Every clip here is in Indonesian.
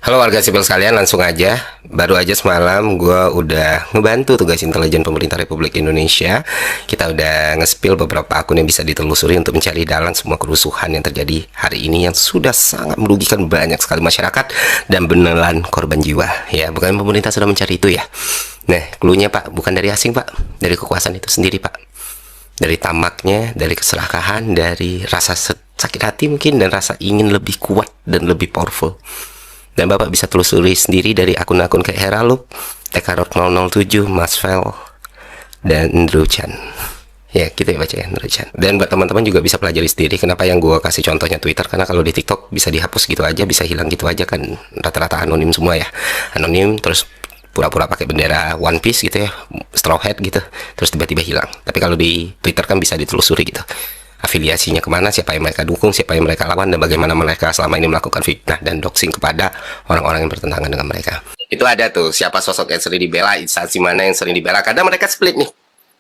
Halo warga sipil sekalian, langsung aja. Baru aja semalam gue udah ngebantu tugas intelijen pemerintah Republik Indonesia. Kita udah nge-spill beberapa akun yang bisa ditelusuri untuk mencari dalang semua kerusuhan yang terjadi hari ini yang sudah sangat merugikan banyak sekali masyarakat dan beneran korban jiwa. Ya, bukan pemerintah sudah mencari itu ya. Nah, cluenya Pak, bukan dari asing Pak, dari kekuasaan itu sendiri Pak. Dari tamaknya, dari keserakahan, dari rasa sakit hati mungkin, dan rasa ingin lebih kuat dan lebih powerful. Dan Bapak bisa telusuri sendiri dari akun-akun kayak Heraluk, Tekarot 007, Masvel, dan Ndru Chan. Ya, kita baca ya, Ndru Chan. Dan buat teman-teman juga bisa pelajari sendiri kenapa yang gue kasih contohnya Twitter, karena kalau di TikTok bisa dihapus gitu aja, bisa hilang gitu aja kan, rata-rata anonim semua ya. Anonim, terus pura-pura pakai bendera One Piece gitu ya, Straw Hat gitu, terus tiba-tiba hilang. Tapi kalau di Twitter kan bisa ditelusuri gitu, afiliasinya kemana, siapa yang mereka dukung, siapa yang mereka lawan, dan bagaimana mereka selama ini melakukan fitnah dan doxing kepada orang-orang yang bertentangan dengan mereka. Itu ada tuh, siapa sosok yang sering dibela, instansi mana yang sering dibela. Kadang mereka split nih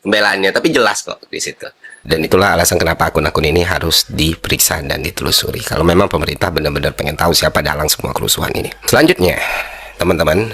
pembelaannya, tapi jelas kok di situ. Dan itulah alasan kenapa akun-akun ini harus diperiksa dan ditelusuri. Kalau memang pemerintah benar-benar pengen tahu siapa dalang semua kerusuhan ini. Selanjutnya, teman-teman,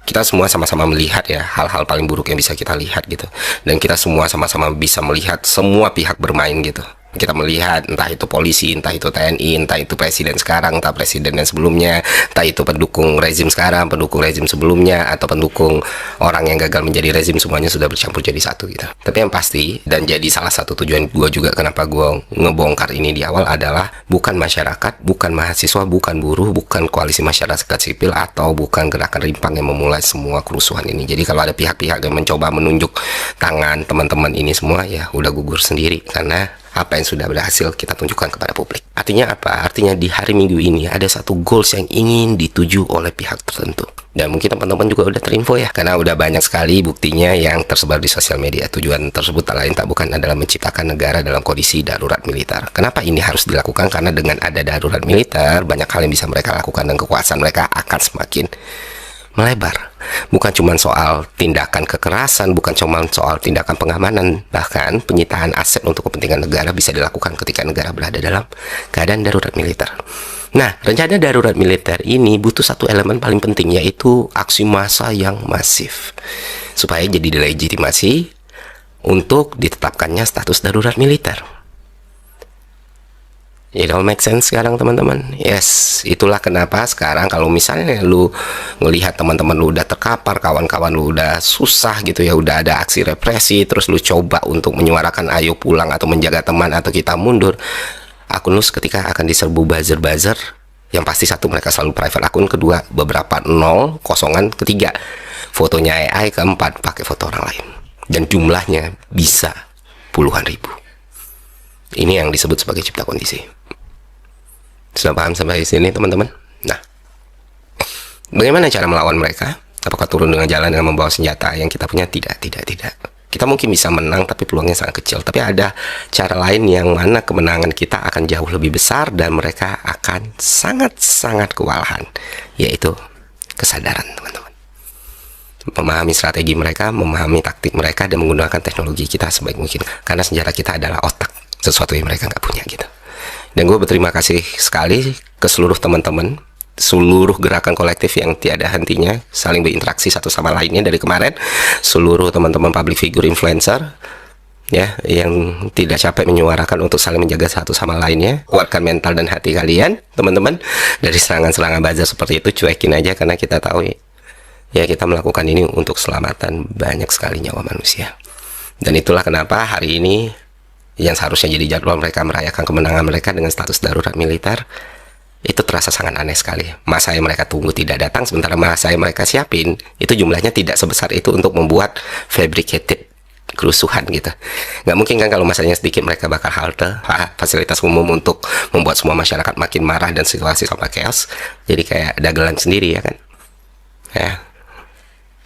kita semua sama-sama melihat ya hal-hal paling buruk yang bisa kita lihat gitu. Dan kita semua sama-sama bisa melihat semua pihak bermain gitu. Kita melihat entah itu polisi, entah itu TNI, entah itu presiden sekarang, entah presiden yang sebelumnya, entah itu pendukung rezim sekarang, pendukung rezim sebelumnya, atau pendukung orang yang gagal menjadi rezim, semuanya sudah bercampur jadi satu gitu. Tapi yang pasti, dan jadi salah satu tujuan gue juga kenapa gue ngebongkar ini di awal adalah bukan masyarakat, bukan mahasiswa, bukan buruh, bukan koalisi masyarakat sipil, atau bukan gerakan rimpang yang memulai semua kerusuhan ini. Jadi kalau ada pihak-pihak yang mencoba menunjuk tangan teman-teman ini semua, ya udah gugur sendiri, karena apa yang sudah berhasil kita tunjukkan kepada publik. Artinya apa? Artinya di hari Minggu ini ada satu goals yang ingin dituju oleh pihak tertentu. Dan mungkin teman-teman juga udah terinfo ya, karena udah banyak sekali buktinya yang tersebar di sosial media. Tujuan tersebut tak lain tak bukan adalah menciptakan negara dalam kondisi darurat militer. Kenapa ini harus dilakukan? Karena dengan ada darurat militer, banyak hal yang bisa mereka lakukan dan kekuasaan mereka akan semakin melebar. Bukan cuma soal tindakan kekerasan, bukan cuma soal tindakan pengamanan, bahkan penyitaan aset untuk kepentingan negara bisa dilakukan ketika negara berada dalam keadaan darurat militer. Nah, rencana darurat militer ini butuh satu elemen paling penting, yaitu aksi massa yang masif, supaya jadi delegitimasi untuk ditetapkannya status darurat militer. It all make sense sekarang teman-teman. Yes, itulah kenapa sekarang kalau misalnya lu ngelihat teman-teman lu udah terkapar, kawan-kawan lu udah susah gitu ya, udah ada aksi represi, terus lu coba untuk menyuarakan ayo pulang atau menjaga teman atau kita mundur, akun lu seketika akan diserbu buzzer-buzzer. Yang pasti satu, mereka selalu private akun, kedua beberapa nol, kosongan, ketiga fotonya AI, keempat pakai foto orang lain, dan jumlahnya bisa puluhan ribu. Ini yang disebut sebagai cipta kondisi. Sudah paham sampai sini teman-teman? Nah, bagaimana cara melawan mereka? Apakah turun dengan jalan dengan membawa senjata yang kita punya? Tidak. Kita mungkin bisa menang, tapi peluangnya sangat kecil. Tapi ada cara lain yang mana kemenangan kita akan jauh lebih besar dan mereka akan sangat-sangat kewalahan, yaitu kesadaran teman-teman. Memahami strategi mereka, memahami taktik mereka, dan menggunakan teknologi kita sebaik mungkin. Karena senjata kita adalah otak, sesuatu yang mereka nggak punya gitu. Dan gue berterima kasih sekali ke seluruh teman-teman, seluruh gerakan kolektif yang tiada hentinya saling berinteraksi satu sama lainnya dari kemarin, seluruh teman-teman public figure influencer ya yang tidak capek menyuarakan untuk saling menjaga satu sama lainnya. Kuatkan mental dan hati kalian teman-teman dari serangan-serangan buzzer seperti itu. Cuekin aja, karena kita tahu ya kita melakukan ini untuk keselamatan banyak sekali nyawa manusia. Dan itulah kenapa hari ini yang seharusnya jadi jadwal mereka merayakan kemenangan mereka dengan status darurat militer, itu terasa sangat aneh sekali. Masa yang mereka tunggu tidak datang, sementara masa yang mereka siapin itu jumlahnya tidak sebesar itu untuk membuat fabricated kerusuhan gitu. Nggak mungkin kan kalau masanya sedikit mereka bakal halte fasilitas umum untuk membuat semua masyarakat makin marah dan situasi sama chaos. Jadi kayak dagelan sendiri ya kan. Ya,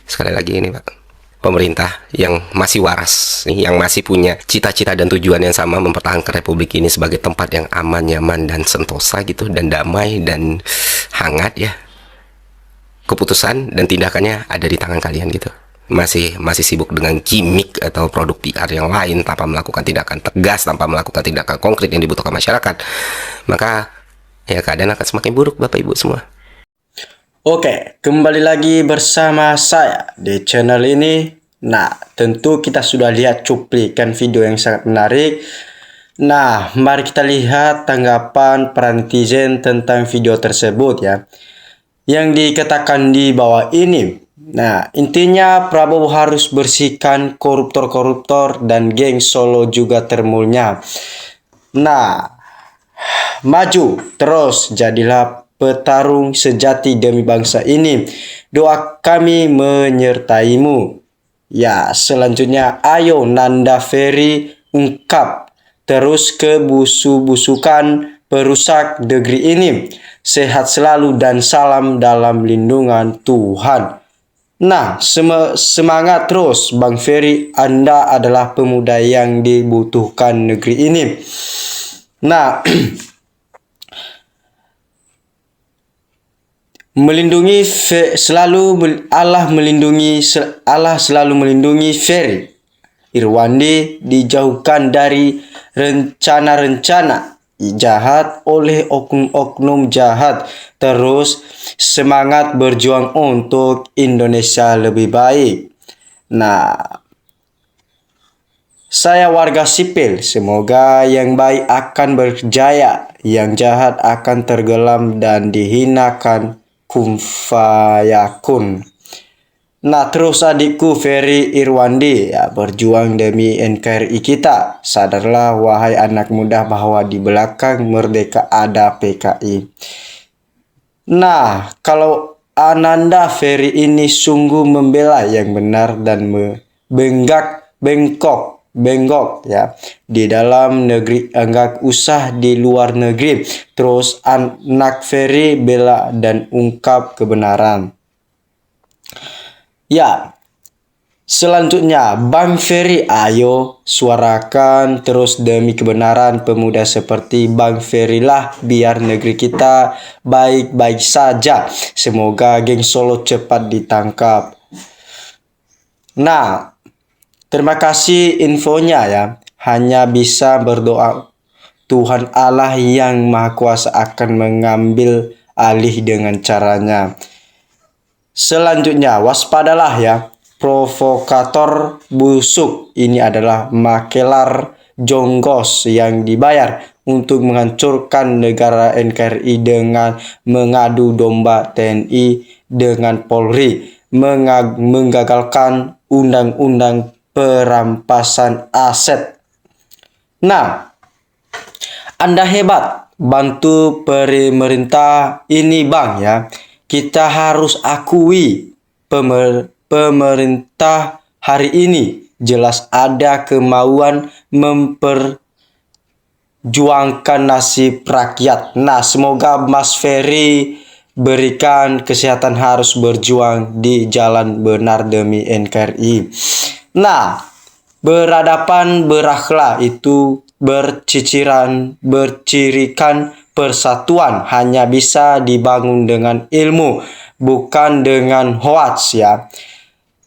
sekali lagi ini Pak, pemerintah yang masih waras, yang masih punya cita-cita dan tujuan yang sama, mempertahankan republik ini sebagai tempat yang aman, nyaman, dan sentosa gitu, dan damai, dan hangat ya. Keputusan dan tindakannya ada di tangan kalian gitu. Masih sibuk dengan gimmick atau produk PR yang lain tanpa melakukan tindakan tegas, tanpa melakukan tindakan konkret yang dibutuhkan masyarakat, maka ya keadaan akan semakin buruk Bapak Ibu semua. Oke, kembali lagi bersama saya di channel ini. Nah, tentu kita sudah lihat cuplikan video yang sangat menarik. Nah, mari kita lihat tanggapan para netizen tentang video tersebut ya. Yang dikatakan di bawah ini. Nah, intinya Prabowo harus bersihkan koruptor-koruptor dan geng Solo juga termulnya. Nah, maju terus, jadilah petarung sejati demi bangsa ini. Doa kami menyertaimu. Ya, selanjutnya ayo Nanda Ferry ungkap terus kebusu-busukan perusak negeri ini. Sehat selalu dan salam dalam lindungan Tuhan. Nah, semangat terus Bang Ferry, Anda adalah pemuda yang dibutuhkan negeri ini. Nah, Allah selalu melindungi Ferry Irwandi, dijauhkan dari rencana-rencana jahat oleh oknum-oknum jahat. Terus semangat berjuang untuk Indonesia lebih baik. Nah, saya warga sipil, semoga yang baik akan berjaya, yang jahat akan tenggelam dan dihinakan. Kun fayakun. Nah, terus adikku Ferry Irwandi, ya, berjuang demi NKRI kita. Sadarlah wahai anak muda bahwa di belakang merdeka ada PKI. Nah, kalau Ananda Ferry ini sungguh membela yang benar dan bengkok ya di dalam negeri, enggak usah di luar negeri. Terus anak Ferry bela dan ungkap kebenaran. Ya, selanjutnya Bang Ferry, ayo suarakan terus demi kebenaran pemuda seperti Bang Ferry lah, biar negeri kita baik-baik saja. Semoga geng Solo cepat ditangkap. Nah, terima kasih infonya ya. Hanya bisa berdoa Tuhan Allah yang Maha Kuasa akan mengambil alih dengan caranya. Selanjutnya, waspadalah ya, provokator busuk ini adalah makelar jonggos yang dibayar untuk menghancurkan negara NKRI dengan mengadu domba TNI dengan Polri, menggagalkan undang-undang perampasan aset. Nah, Anda hebat bantu pemerintah ini Bang ya. Kita harus akui pemerintah hari ini jelas ada kemauan memperjuangkan nasib rakyat. Nah, semoga Mas Ferry berikan kesehatan, harus berjuang di jalan benar demi NKRI. Nah, beradaban berakhlak itu bercirikan persatuan hanya bisa dibangun dengan ilmu, bukan dengan hoax ya.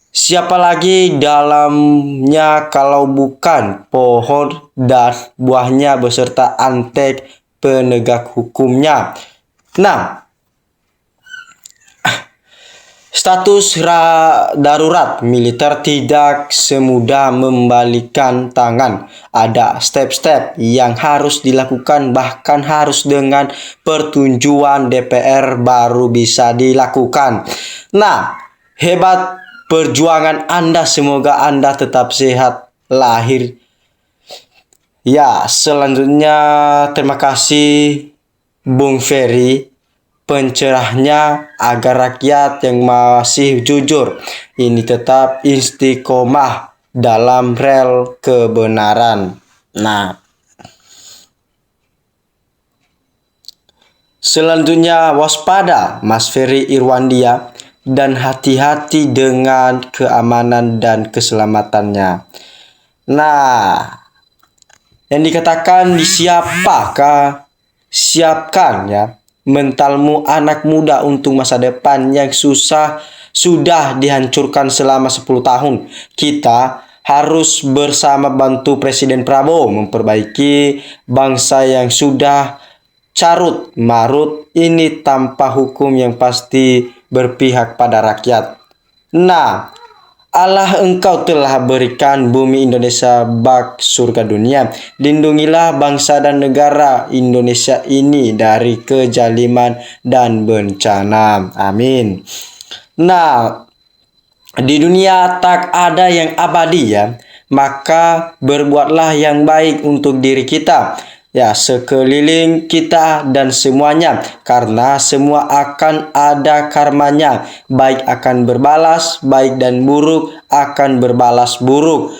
Siapa lagi dalamnya kalau bukan pohon dan buahnya beserta antek penegak hukumnya. Nah, status darurat militer tidak semudah membalikan tangan. Ada step-step yang harus dilakukan, bahkan harus dengan persetujuan DPR baru bisa dilakukan. Nah, hebat perjuangan Anda, semoga Anda tetap sehat lahir. Ya, selanjutnya terima kasih Bung Ferry, pencerahnya agar rakyat yang masih jujur ini tetap istiqomah dalam rel kebenaran. Nah, selanjutnya waspada Mas Ferry Irwandia dan hati-hati dengan keamanan dan keselamatannya. Nah, yang dikatakan siapkan ya mentalmu anak muda untuk masa depan yang sudah dihancurkan selama 10 tahun. Kita harus bersama bantu Presiden Prabowo memperbaiki bangsa yang sudah carut marut ini tanpa hukum yang pasti berpihak pada rakyat. Nah, Allah engkau telah berikan bumi Indonesia bak surga dunia. Lindungilah bangsa dan negara Indonesia ini dari kejaliman dan bencana. Amin. Nah, di dunia tak ada yang abadi ya. Maka berbuatlah yang baik untuk diri kita, ya, sekeliling kita dan semuanya, karena semua akan ada karmanya, baik akan berbalas baik dan buruk akan berbalas buruk.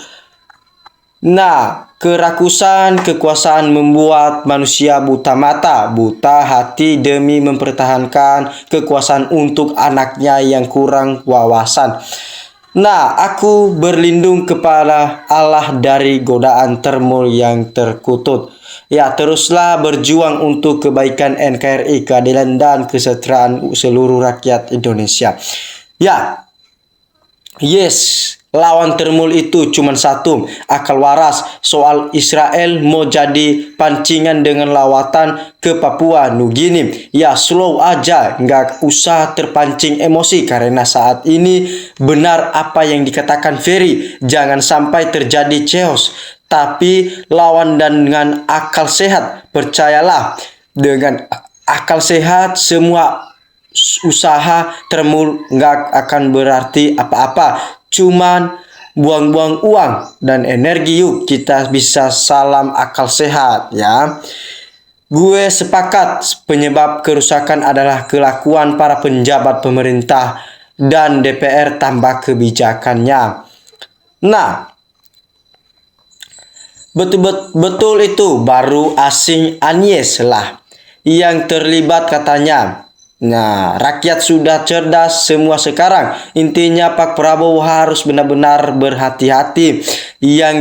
Nah, kerakusan kekuasaan membuat manusia buta mata, buta hati demi mempertahankan kekuasaan untuk anaknya yang kurang wawasan. Nah, aku berlindung kepada Allah dari godaan termul yang terkutuk. Ya, teruslah berjuang untuk kebaikan NKRI, keadilan dan kesejahteraan seluruh rakyat Indonesia. Ya, yes, lawan termul itu cuma satu, akal waras. Soal Israel mau jadi pancingan dengan lawatan ke Papua Nugini. Ya, slow aja, nggak usah terpancing emosi, karena saat ini benar apa yang dikatakan Ferry. Jangan sampai terjadi chaos, tapi lawan dengan akal sehat. Percayalah, dengan akal sehat semua usaha termul nggak akan berarti apa-apa. Cuman buang-buang uang dan energi. Yuk kita bisa salam akal sehat ya. Gue sepakat penyebab kerusakan adalah kelakuan para penjabat pemerintah dan DPR tambah kebijakannya. Nah, betul itu baru asing Anies lah yang terlibat katanya. Nah, rakyat sudah cerdas semua sekarang. Intinya Pak Prabowo harus benar-benar berhati-hati. Yang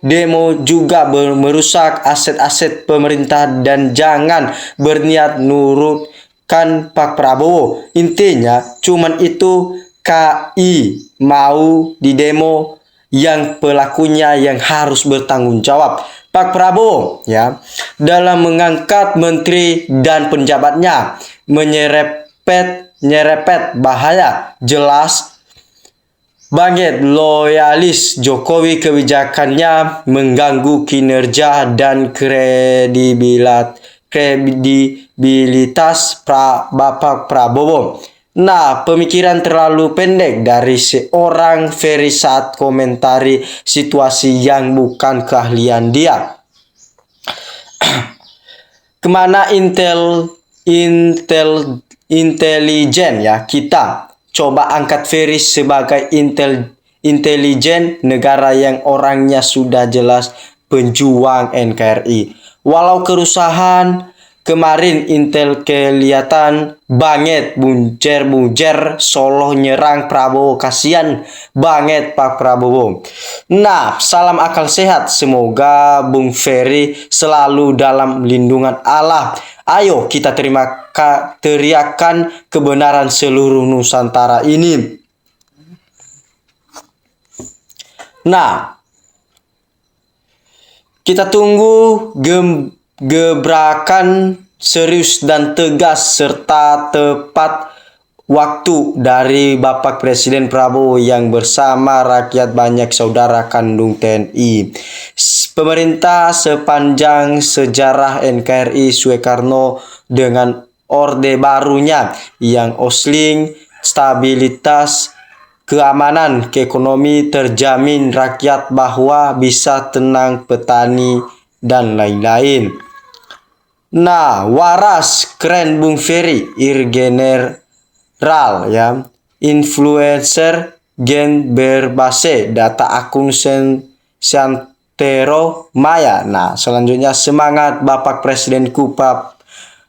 demo juga merusak aset-aset pemerintah dan jangan berniat nurutkan Pak Prabowo. Intinya cuman itu, KI mau di demo, yang pelakunya yang harus bertanggung jawab. Pak Prabowo ya, dalam mengangkat menteri dan penjabatnya nyerepet bahaya, jelas banget loyalis Jokowi. Kebijakannya mengganggu kinerja dan kredibilitas Bapak Prabowo. Nah, pemikiran terlalu pendek dari seorang Ferry saat komentari situasi yang bukan keahlian dia. Kemana intelijen ya kita? Coba angkat Ferry sebagai intelijen negara yang orangnya sudah jelas penjuang NKRI. Walau kerusahan kemarin Intel kelihatan banget bunjer Solo nyerang Prabowo, kasihan banget Pak Prabowo. Nah, salam akal sehat, semoga Bung Ferry selalu dalam lindungan Allah. Ayo kita teriakan kebenaran seluruh Nusantara ini. Nah, kita tunggu gebrakan serius dan tegas serta tepat waktu dari Bapak Presiden Prabowo yang bersama rakyat banyak saudara kandung TNI. Pemerintah sepanjang sejarah NKRI Soekarno dengan Orde Barunya yang osling, stabilitas, keamanan, keekonomi terjamin, rakyat bahwa bisa tenang, petani dan lain-lain. Nah, waras, keren Bung Ferry, Irgeneral ya, influencer gen berbase data akun Santero Maya. Nah, selanjutnya semangat Bapak Presidenku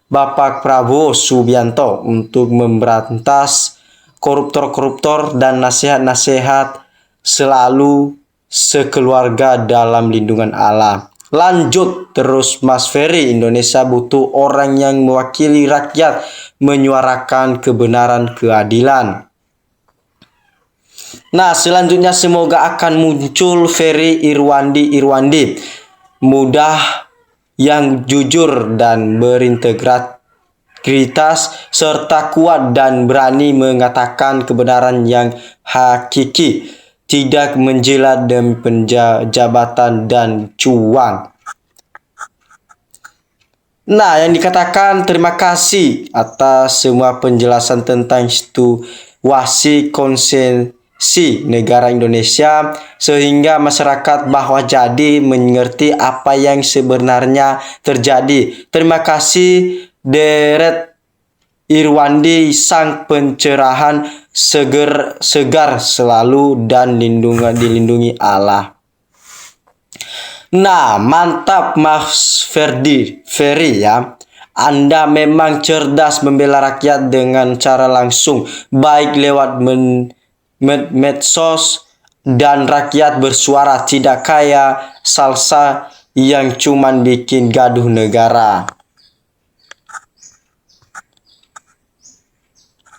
Bapak Prabowo Subianto untuk memberantas koruptor-koruptor dan nasihat-nasihat selalu sekeluarga dalam lindungan Allah. Lanjut terus Mas Ferry, Indonesia butuh orang yang mewakili rakyat, menyuarakan kebenaran, keadilan. Nah, selanjutnya semoga akan muncul Ferry Irwandi mudah yang jujur dan berintegritas integritas, serta kuat dan berani mengatakan kebenaran yang hakiki, tidak menjilat demi jabatan dan cuan. Nah, yang dikatakan terima kasih atas semua penjelasan tentang situasi konsensi negara Indonesia sehingga masyarakat bahwa jadi mengerti apa yang sebenarnya terjadi. Terima kasih Deret Irwandi, sang pencerahan segar selalu dan dilindungi Allah. Nah, mantap Mas Ferry ya. Anda memang cerdas membela rakyat dengan cara langsung, baik lewat medsos dan rakyat bersuara, tidak kayak salsa yang cuman bikin gaduh negara.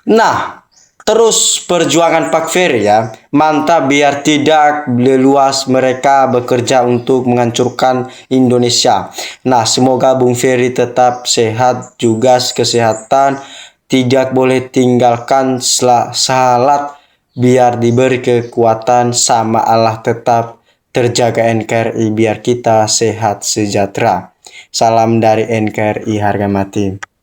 Nah, terus perjuangan Pak Ferry ya, mantap, biar tidak leluas mereka bekerja untuk menghancurkan Indonesia. Nah, semoga Bung Ferry tetap sehat juga kesehatan, tidak boleh tinggalkan salat, biar diberi kekuatan sama Allah, tetap terjaga NKRI biar kita sehat sejahtera. Salam dari NKRI harga mati.